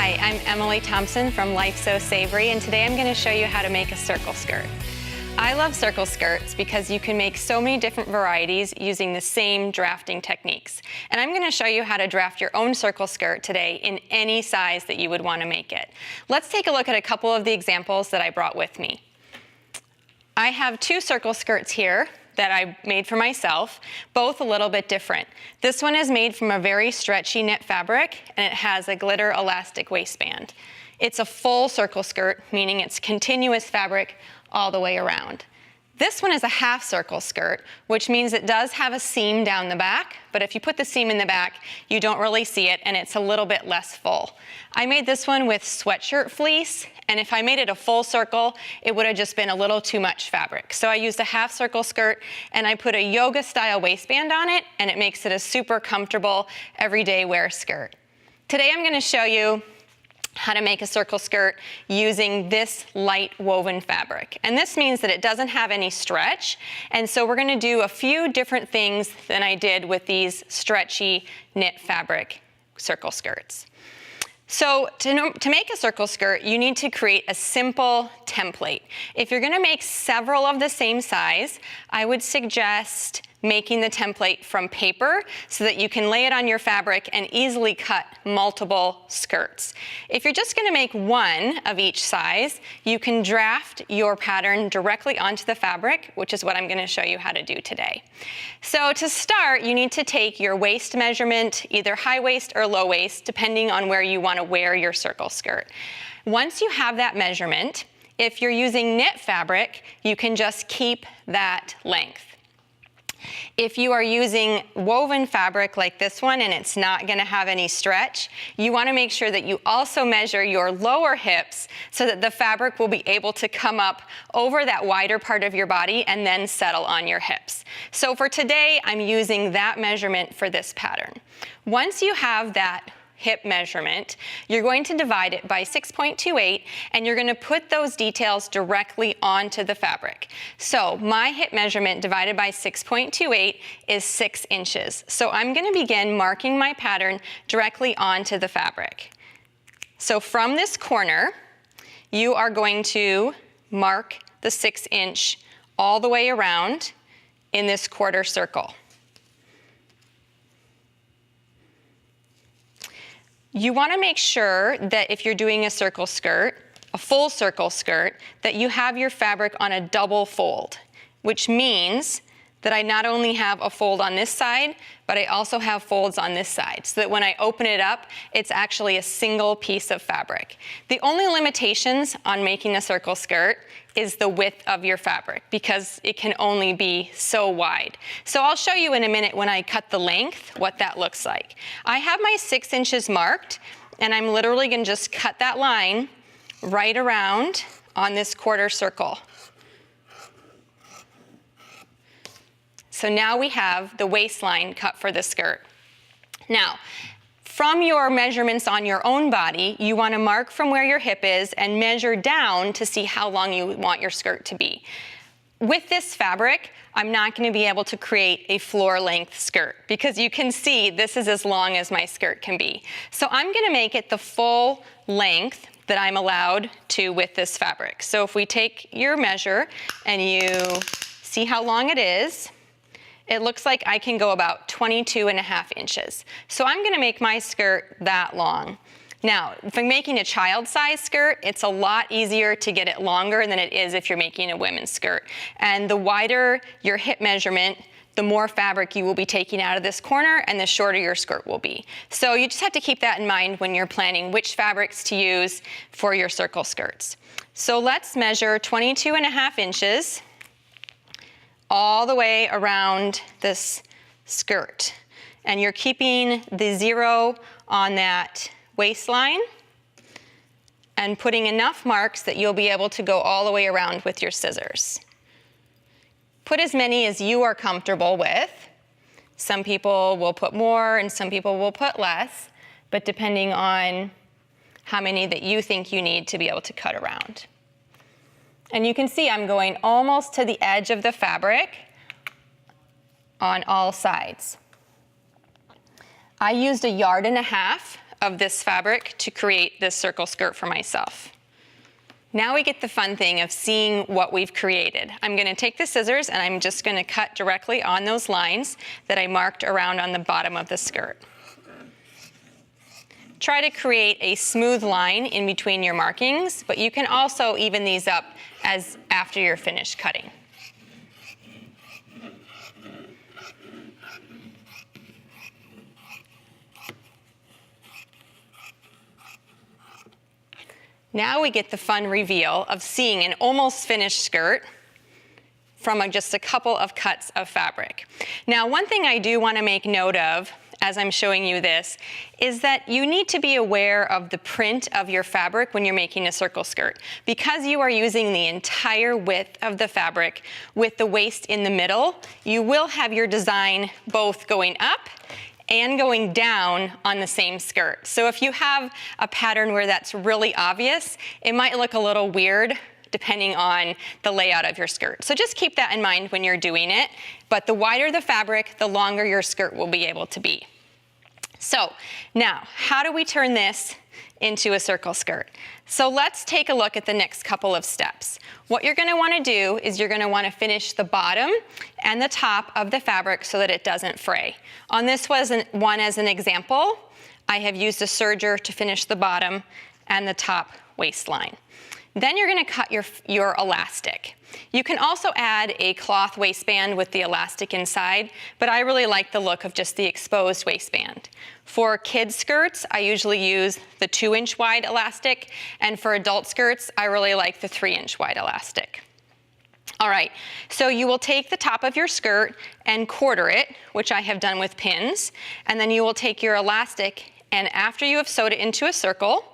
Hi, I'm Emily Thompson from Life So Savory, and today I'm going to show you how to make a circle skirt. I love circle skirts because you can make so many different varieties using the same drafting techniques. And I'm going to show you how to draft your own circle skirt today in any size that you would want to make it. Let's take a look at a couple of the examples that I brought with me. I have two circle skirts here that I made for myself, both a little bit different. This one is made from a very stretchy knit fabric, and it has a glitter elastic waistband. It's a full circle skirt, meaning it's continuous fabric all the way around. This one is a half circle skirt, which means it does have a seam down the back, but if you put the seam in the back, you don't really see it, and it's a little bit less full. I made this one with sweatshirt fleece, and if I made it a full circle, it would have just been a little too much fabric. So I used a half circle skirt, and I put a yoga style waistband on it, and it makes it a super comfortable everyday wear skirt. Today I'm going to show you how to make a circle skirt using this light woven fabric. And this means that it doesn't have any stretch, and so we're going to do a few different things than I did with these stretchy knit fabric circle skirts. So to make a circle skirt, you need to create a simple template. If you're going to make several of the same size, I would suggest making the template from paper so that you can lay it on your fabric and easily cut multiple skirts. If you're just going to make one of each size, you can draft your pattern directly onto the fabric, which is what I'm going to show you how to do today. So to start, you need to take your waist measurement, either high waist or low waist, depending on where you want to wear your circle skirt. Once you have that measurement, if you're using knit fabric, you can just keep that length. If you are using woven fabric like this one and it's not going to have any stretch, you want to make sure that you also measure your lower hips so that the fabric will be able to come up over that wider part of your body and then settle on your hips. So for today, I'm using that measurement for this pattern. Once you have that hip measurement, you're going to divide it by 6.28, and you're going to put those details directly onto the fabric. So my hip measurement divided by 6.28 is 6 inches. So I'm going to begin marking my pattern directly onto the fabric. So from this corner, you are going to mark the 6-inch all the way around in this quarter circle. You want to make sure that if you're doing a circle skirt, a full circle skirt, that you have your fabric on a double fold, which means that I not only have a fold on this side, but I also have folds on this side, so that when I open it up, it's actually a single piece of fabric. The only limitations on making a circle skirt is the width of your fabric, because it can only be so wide. So I'll show you in a minute when I cut the length what that looks like. I have my 6 inches marked, and I'm literally going to just cut that line right around on this quarter circle. So now we have the waistline cut for the skirt. Now, from your measurements on your own body, you want to mark from where your hip is and measure down to see how long you want your skirt to be. With this fabric, I'm not going to be able to create a floor length skirt because you can see this is as long as my skirt can be. So I'm going to make it the full length that I'm allowed to with this fabric. So if we take your measure and you see how long it is, it looks like I can go about 22.5 inches. So I'm going to make my skirt that long. Now, if I'm making a child-size skirt, it's a lot easier to get it longer than it is if you're making a women's skirt. And the wider your hip measurement, the more fabric you will be taking out of this corner and the shorter your skirt will be. So you just have to keep that in mind when you're planning which fabrics to use for your circle skirts. So let's measure 22.5 inches. All the way around this skirt. And you're keeping the 0 on that waistline and putting enough marks that you'll be able to go all the way around with your scissors. Put as many as you are comfortable with. Some people will put more and some people will put less, but depending on how many that you think you need to be able to cut around. And you can see I'm going almost to the edge of the fabric on all sides. I used 1.5 yards of this fabric to create this circle skirt for myself. Now we get the fun thing of seeing what we've created. I'm going to take the scissors and I'm just going to cut directly on those lines that I marked around on the bottom of the skirt. Try to create a smooth line in between your markings, but you can also even these up as after you're finished cutting. Now we get the fun reveal of seeing an almost finished skirt from just a couple of cuts of fabric. Now, one thing I do want to make note of as I'm showing you this is that you need to be aware of the print of your fabric when you're making a circle skirt. Because you are using the entire width of the fabric with the waist in the middle, you will have your design both going up and going down on the same skirt. So if you have a pattern where that's really obvious, it might look a little weird depending on the layout of your skirt. So just keep that in mind when you're doing it. But the wider the fabric, the longer your skirt will be able to be. So now, how do we turn this into a circle skirt? So let's take a look at the next couple of steps. What you're going to want to do is you're going to want to finish the bottom and the top of the fabric so that it doesn't fray. On this one as an example, I have used a serger to finish the bottom and the top waistline. Then you're going to cut your elastic. You can also add a cloth waistband with the elastic inside, but I really like the look of just the exposed waistband. For kids skirts, I usually use the 2-inch wide elastic, and for adult skirts, I really like the 3-inch wide elastic. All right, so you will take the top of your skirt and quarter it, which I have done with pins, and then you will take your elastic, and after you have sewed it into a circle,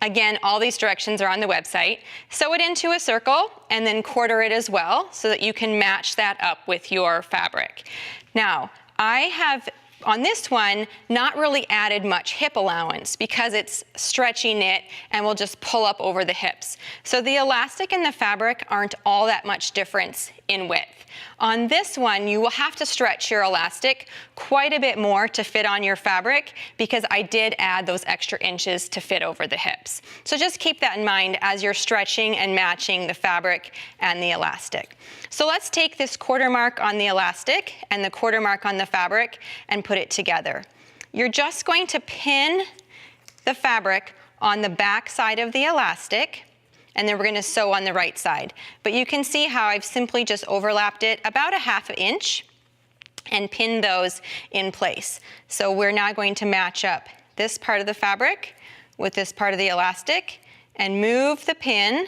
again, all these directions are on the website. Sew it into a circle and then quarter it as well so that you can match that up with your fabric. Now, I have, on this one, not really added much hip allowance because it's stretchy knit and will just pull up over the hips. So the elastic and the fabric aren't all that much difference in width. On this one, you will have to stretch your elastic quite a bit more to fit on your fabric because I did add those extra inches to fit over the hips. So just keep that in mind as you're stretching and matching the fabric and the elastic. So let's take this quarter mark on the elastic and the quarter mark on the fabric and put it together. You're just going to pin the fabric on the back side of the elastic, and then we're going to sew on the right side. But you can see how I've simply just overlapped it about a 1/2 inch and pinned those in place. So we're now going to match up this part of the fabric with this part of the elastic and move the pin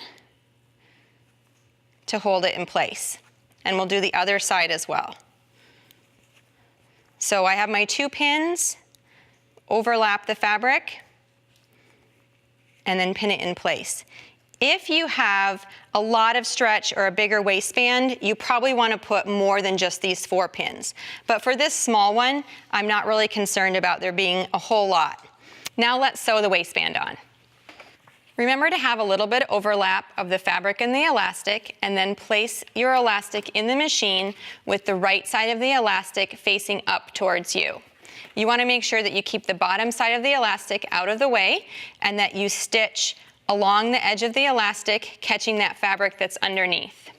to hold it in place. And we'll do the other side as well. So I have my 2 pins, overlap the fabric, and then pin it in place. If you have a lot of stretch or a bigger waistband, you probably want to put more than just these 4 pins. But for this small one, I'm not really concerned about there being a whole lot. Now let's sew the waistband on. Remember to have a little bit of overlap of the fabric and the elastic, and then place your elastic in the machine with the right side of the elastic facing up towards you. You want to make sure that you keep the bottom side of the elastic out of the way and that you stitch along the edge of the elastic, catching that fabric that's underneath.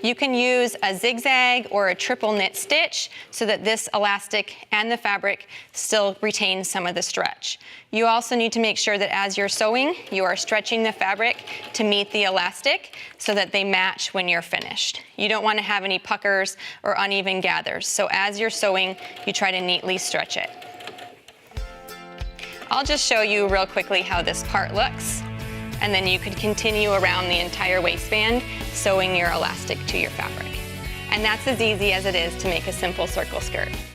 You can use a zigzag or a triple knit stitch so that this elastic and the fabric still retain some of the stretch. You also need to make sure that as you're sewing, you are stretching the fabric to meet the elastic so that they match when you're finished. You don't want to have any puckers or uneven gathers. So as you're sewing, you try to neatly stretch it. I'll just show you real quickly how this part looks, and then you could continue around the entire waistband sewing your elastic to your fabric. And that's as easy as it is to make a simple circle skirt.